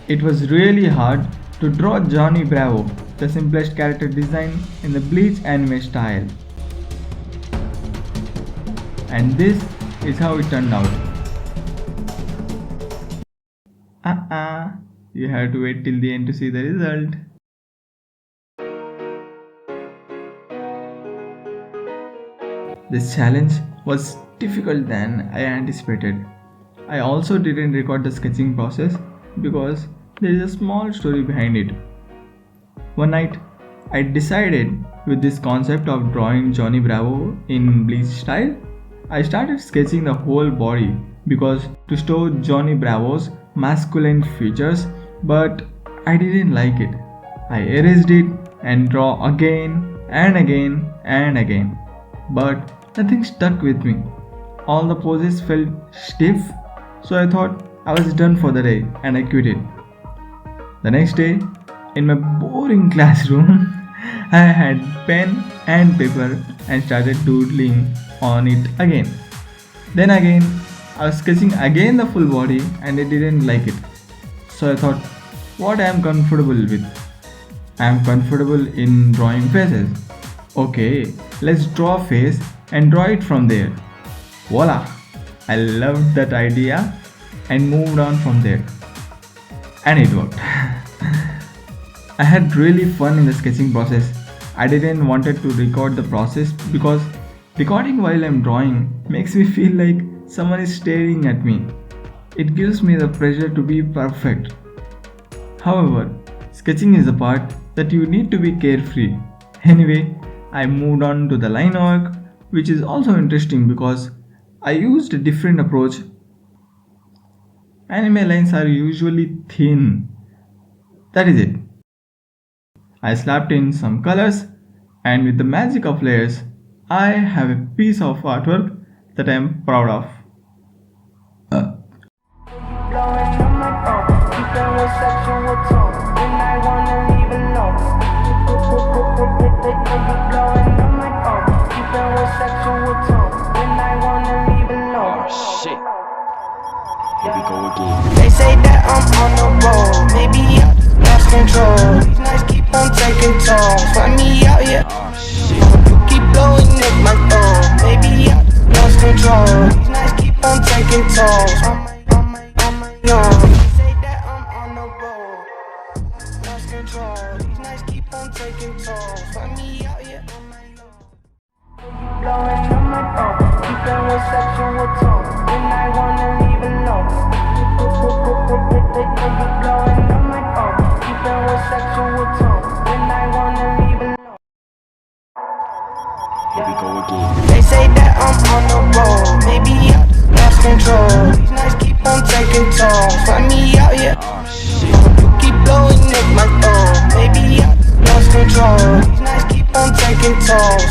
It was really hard to draw Johnny Bravo, the simplest character design in the Bleach anime style. And this is how it turned out. You have to wait till the end to see the result. This challenge was difficult than I anticipated. I also didn't record the sketching process because there is a small story behind it. One night, I decided with this concept of drawing Johnny Bravo in Bleach style. I started sketching the whole body because to show Johnny Bravo's masculine features, but I didn't like it. I erased it and draw again and again and again. But nothing stuck with me. All the poses felt stiff, so I thought I was done for the day and I quit it. The next day, in my boring classroom, I had pen and paper and started doodling on it again. Then again, I was sketching again the full body and I didn't like it. So I thought, what I am comfortable with? I am comfortable in drawing faces. Okay, let's draw a face and draw it from there. Voila! I loved that idea and moved on from there. And it worked. I had really fun in the sketching process. I didn't wanted to record the process because recording while I'm drawing makes me feel like someone is staring at me. It gives me the pressure to be perfect. However, sketching is the part that you need to be carefree. Anyway, I moved on to the line work, which is also interesting because I used a different approach. Anime lines are usually thin. That is it. I slapped in some colors, and with the magic of layers, I have a piece of artwork that I am proud of. Shit. Here we go again. They say that I'm on the road. Maybe I lost control. These nights keep on taking tolls. Find me out here. You keep blowing up my phone. Maybe I lost control. These nights keep on taking tolls. On my own. They say that I'm on the road. Lost control. These nights keep on taking tolls. Find me out here on my own. Blowing up my phone. Keeping with sexual tone. When I wanna leave alone. They blowing up my phone. Keeping with sexual tone. When I wanna leave alone. Here we go again. They say that I'm on the road. Maybe I lost control. These nights keep on taking tolls. Find me out here. You keep blowing up my phone. Maybe I lost control. These nights keep on taking tolls.